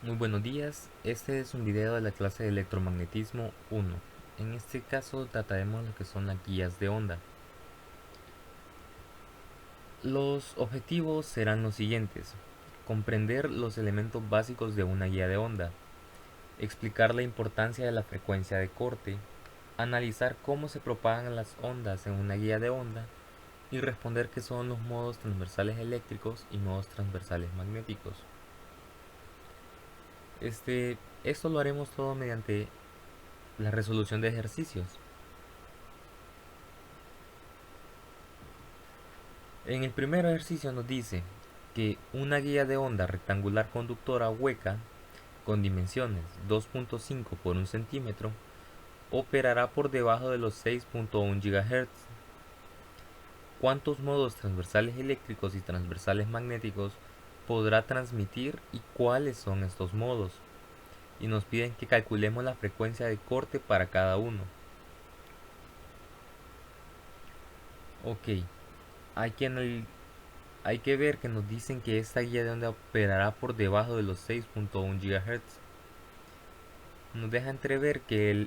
Muy buenos días, este es un video de la clase de electromagnetismo 1. En este caso trataremos lo que son las guías de onda. Los objetivos serán los siguientes: comprender los elementos básicos de una guía de onda, explicar la importancia de la frecuencia de corte, analizar cómo se propagan las ondas en una guía de onda y responder qué son los modos transversales eléctricos y modos transversales magnéticos. Esto lo haremos todo mediante la resolución de ejercicios. En el primer ejercicio nos dice que una guía de onda rectangular conductora hueca con dimensiones 2.5 por 1 centímetro operará por debajo de los 6.1 GHz. ¿Cuántos modos transversales eléctricos y transversales magnéticos podrá transmitir y cuáles son estos modos? Y nos piden que calculemos la frecuencia de corte para cada uno. Ok, hay que, hay que ver que nos dicen que esta guía de onda operará por debajo de los 6.1 GHz. Nos deja entrever que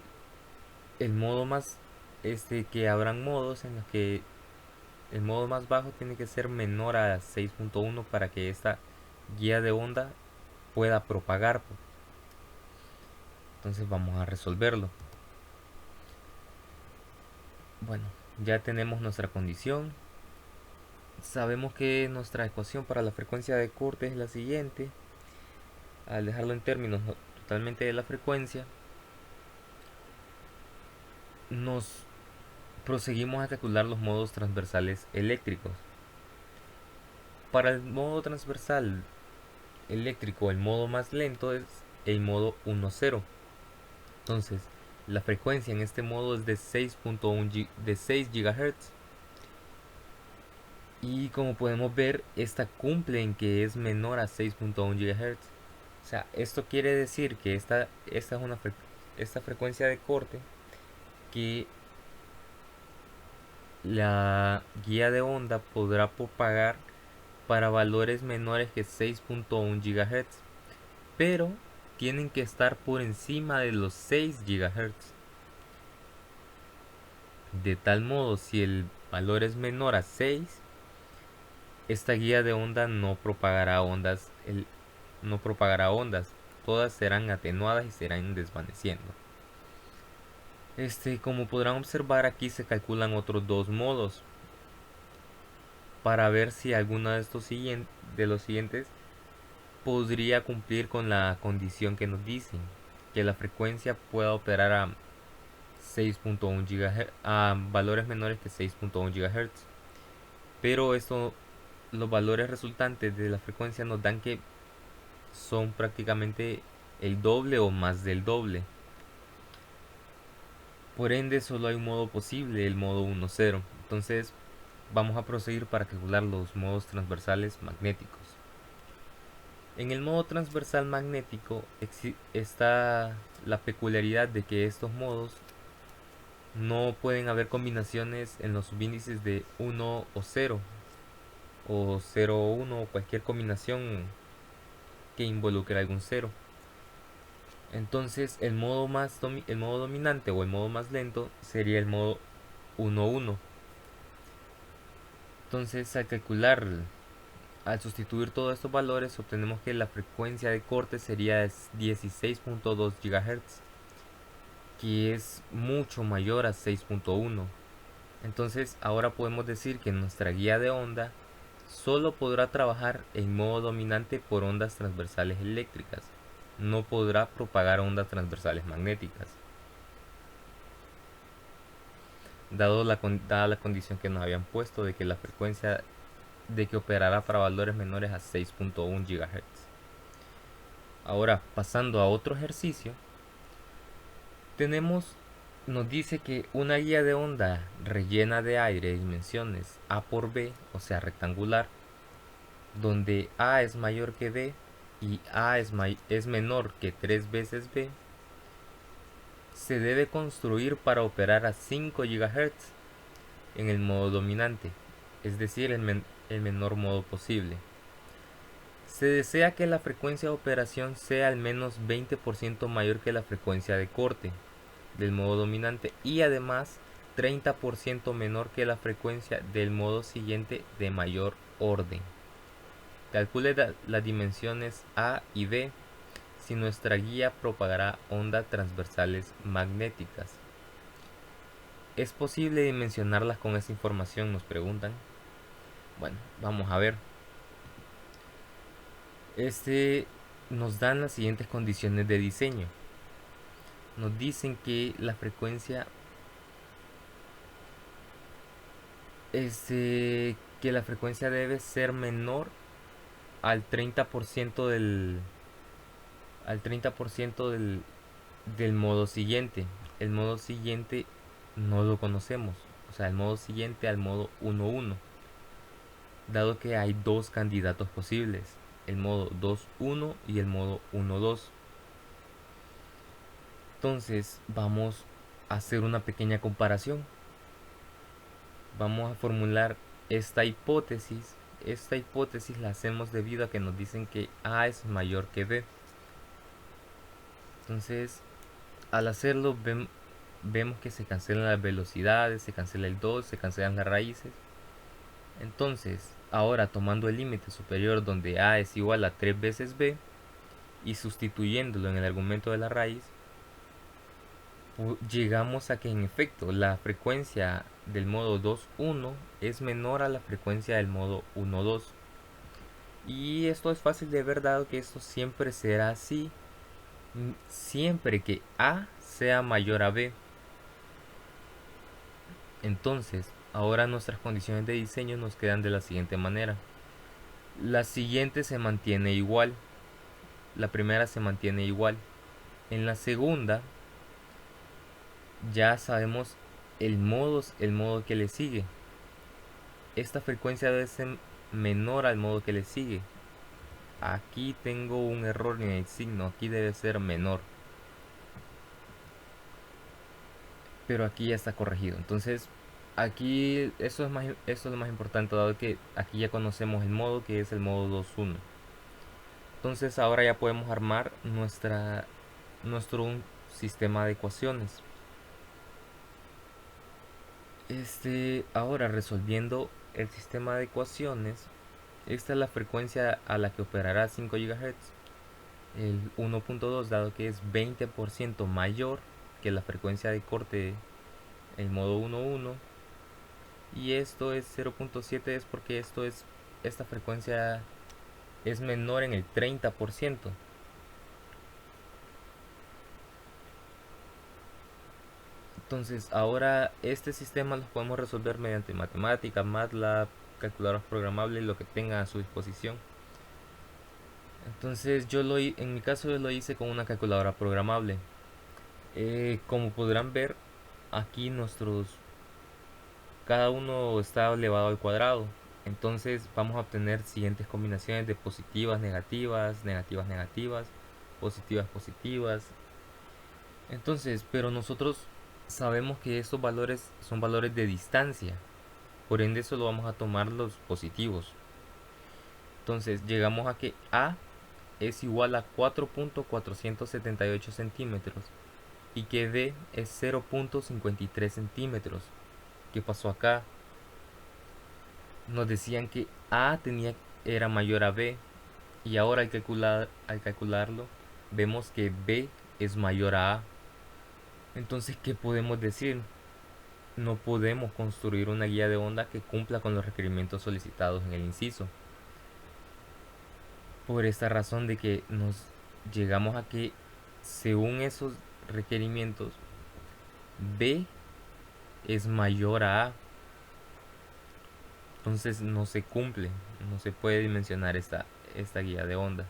el modo más, que habrán modos en los que el modo más bajo tiene que ser menor a 6.1 para que esta guía de onda pueda propagar. Entonces vamos a resolverlo. Bueno, ya tenemos nuestra condición. Sabemos que nuestra ecuación para la frecuencia de corte es la siguiente. Al dejarlo en términos totalmente de la frecuencia, nos proseguimos a calcular los modos transversales eléctricos. Para el modo transversal eléctrico, el modo más lento es el modo 1.0. Entonces, la frecuencia en este modo es de 6.1 de 6 GHz. Y como podemos ver, esta cumple en que es menor a 6.1 GHz. O sea, esto quiere decir que esta es esta frecuencia de corte que la guía de onda podrá propagar para valores menores que 6.1 GHz, pero tienen que estar por encima de los 6 GHz. De tal modo, si el valor es menor a 6, esta guía de onda no propagará ondas, todas serán atenuadas y serán desvaneciendo. Como podrán observar, aquí se calculan otros dos modos para ver si alguno de los siguientes podría cumplir con la condición que nos dicen, que la frecuencia pueda operar a 6.1 GHz, a valores menores que 6.1 GHz. Pero los valores resultantes de la frecuencia nos dan que son prácticamente el doble o más del doble. Por ende, solo hay un modo posible, el modo 1.0. Entonces, vamos a proseguir para calcular los modos transversales magnéticos. En el modo transversal magnético está la peculiaridad de que estos modos no pueden haber combinaciones en los subíndices de 1 o 0, o 0 o 1, o cualquier combinación que involucre algún 0. Entonces el modo dominante o el modo más lento sería el modo 1-1. Entonces al sustituir todos estos valores, obtenemos que la frecuencia de corte sería 16.2 GHz, que es mucho mayor a 6.1. Entonces ahora podemos decir que nuestra guía de onda solo podrá trabajar en modo dominante por ondas transversales eléctricas, no podrá propagar ondas transversales magnéticas, dada la condición que nos habían puesto de que la frecuencia de que operará para valores menores a 6.1 GHz. Ahora, pasando a otro ejercicio, tenemos nos dice que una guía de onda rellena de aire de dimensiones A por B, o sea rectangular, donde A es mayor que B y A es menor que 3 veces B, se debe construir para operar a 5 GHz en el modo dominante, es decir, el menor modo posible. Se desea que la frecuencia de operación sea al menos 20% mayor que la frecuencia de corte del modo dominante y además 30% menor que la frecuencia del modo siguiente de mayor orden. Calcule las dimensiones A y B si nuestra guía propagará ondas transversales magnéticas. ¿Es posible dimensionarlas con esta información?, nos preguntan. Bueno, vamos a ver. Nos dan las siguientes condiciones de diseño. Nos dicen que la frecuencia debe ser menor al 30% del modo siguiente. El modo siguiente no lo conocemos, o sea, el modo siguiente al modo 1.1, dado que hay dos candidatos posibles, el modo 2.1 y el modo 1.2. Entonces vamos a hacer una pequeña comparación. Vamos a formular esta hipótesis. Esta hipótesis la hacemos debido a que nos dicen que A es mayor que B. Entonces, al hacerlo, vemos que se cancelan las velocidades, se cancela el 2, se cancelan las raíces. Entonces, ahora tomando el límite superior donde A es igual a 3 veces B y sustituyéndolo en el argumento de la raíz, llegamos a que en efecto la frecuencia del modo 2.1 es menor a la frecuencia del modo 1.2. Y esto es fácil de ver dado que esto siempre será así siempre que A sea mayor a B. Entonces, ahora nuestras condiciones de diseño nos quedan de la siguiente manera. La siguiente se mantiene igual. La primera se mantiene igual. En la segunda, ya sabemos el modo que le sigue. Esta frecuencia debe ser menor al modo que le sigue. Aquí tengo un error en el signo. Aquí debe ser menor. Pero aquí ya está corregido. Entonces, aquí eso es lo más importante, dado que aquí ya conocemos el modo, que es el modo 2.1. Entonces ahora ya podemos armar nuestro sistema de ecuaciones. Ahora resolviendo el sistema de ecuaciones, esta es la frecuencia a la que operará 5 GHz, el 1.2, dado que es 20% mayor que la frecuencia de corte, el modo 1.1. Y esto es 0.7 es porque esta frecuencia es menor en el 30%. Entonces ahora este sistema lo podemos resolver mediante matemáticas, MATLAB, calculadoras programables, lo que tenga a su disposición. Entonces en mi caso yo lo hice con una calculadora programable. Como podrán ver, aquí cada uno está elevado al cuadrado. Entonces vamos a obtener siguientes combinaciones de positivas, negativas, negativas, negativas, positivas, positivas. Entonces, pero nosotros sabemos que estos valores son valores de distancia. Por ende, solo vamos a tomar los positivos. Entonces, llegamos a que A es igual a 4.478 centímetros y que B es 0.53 centímetros. ¿Qué pasó acá? Nos decían que A era mayor a B y ahora al calcularlo vemos que B es mayor a A. Entonces, ¿qué podemos decir? No podemos construir una guía de onda que cumpla con los requerimientos solicitados en el inciso. Por esta razón de que nos llegamos a que, según esos requerimientos, B es mayor a A. Entonces no se cumple, no se puede dimensionar esta guía de onda.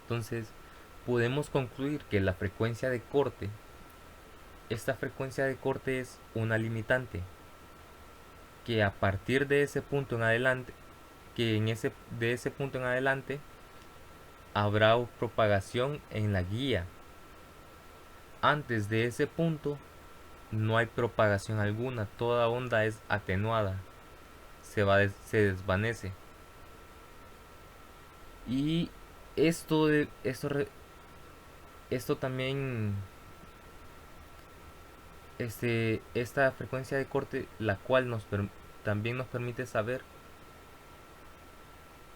Entonces podemos concluir que la frecuencia de corte, esta frecuencia de corte es una limitante, que a partir de ese punto en adelante, de ese punto en adelante habrá propagación en la guía. Antes de ese punto no hay propagación alguna, toda onda es atenuada, se desvanece. Y esto, de, esto, esto también, esta frecuencia de corte, la cual también nos permite saber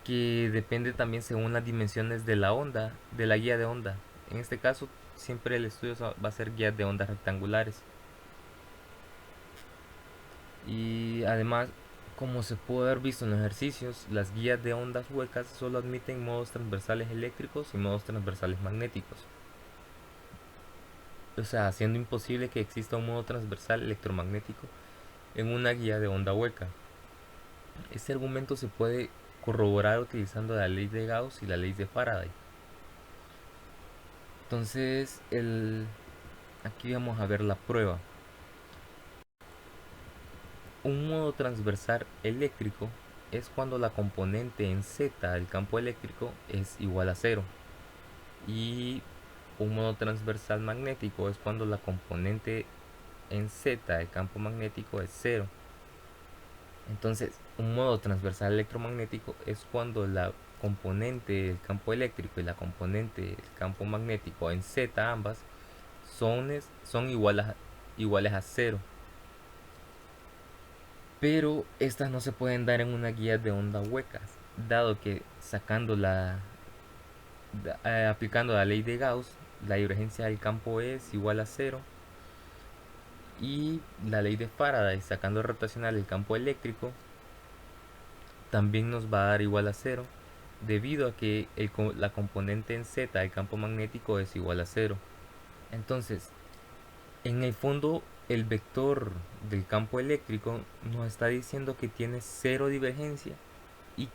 que depende también según las dimensiones de la onda, de la guía de onda. En este caso, siempre el estudio va a ser guías de ondas rectangulares. Y además, como se puede haber visto en los ejercicios, las guías de ondas huecas solo admiten modos transversales eléctricos y modos transversales magnéticos. O sea, haciendo imposible que exista un modo transversal electromagnético en una guía de onda hueca. Este argumento se puede corroborar utilizando la ley de Gauss y la ley de Faraday. Entonces, aquí vamos a ver la prueba. Un modo transversal eléctrico es cuando la componente en Z del campo eléctrico es igual a cero. Y un modo transversal magnético es cuando la componente en Z del campo magnético es cero. Entonces, un modo transversal electromagnético es cuando la componente del campo eléctrico y la componente del campo magnético en Z ambas son iguales a cero. Pero estas no se pueden dar en una guía de onda huecas, dado que aplicando la ley de Gauss, la divergencia del campo es igual a cero, y la ley de Faraday, sacando rotacional el campo eléctrico, también nos va a dar igual a cero, debido a que la componente en Z del campo magnético es igual a cero. Entonces, en el fondo, el vector del campo eléctrico nos está diciendo que tiene cero divergencia, y,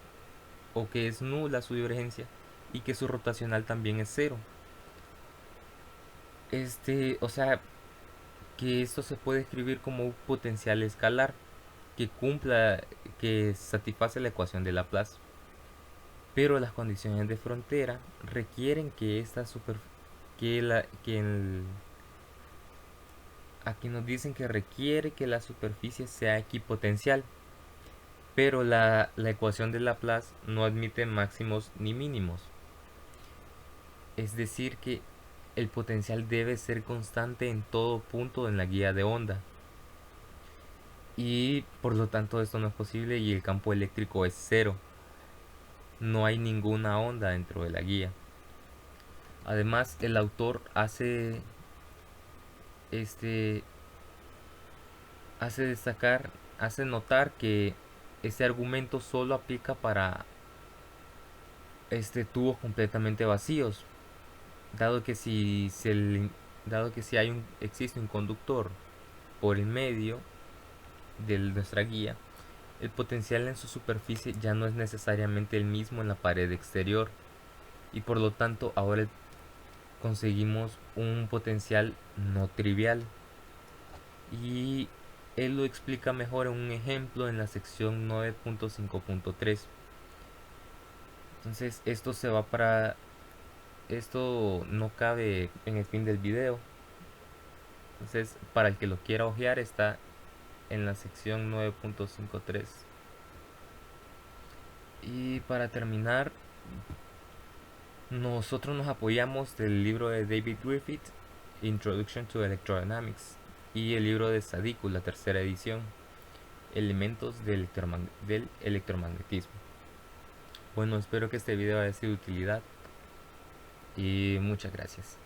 o que es nula su divergencia, y que su rotacional también es cero. O sea, que esto se puede escribir como un potencial escalar que satisface la ecuación de Laplace. Pero las condiciones de frontera requieren que esta super que la que el, aquí nos dicen que requiere que la superficie sea equipotencial, pero la ecuación de Laplace no admite máximos ni mínimos. Es decir, que el potencial debe ser constante en todo punto en la guía de onda. Y por lo tanto esto no es posible y el campo eléctrico es cero. No hay ninguna onda dentro de la guía. Además, el autor este, hace notar que este argumento solo aplica para tubos completamente vacíos, dado que dado que si existe un conductor por el medio de nuestra guía, el potencial en su superficie ya no es necesariamente el mismo en la pared exterior, y por lo tanto ahora conseguimos un potencial no trivial. Y él lo explica mejor en un ejemplo en la sección 9.5.3. Entonces esto no cabe en el fin del video. Entonces, para el que lo quiera hojear, está en la sección 9.53. Y para terminar, nosotros nos apoyamos del libro de David Griffith, Introduction to Electrodynamics, y el libro de Sadiku, la tercera edición, Elementos del electromagnetismo. Bueno, espero que este video haya sido de utilidad y muchas gracias.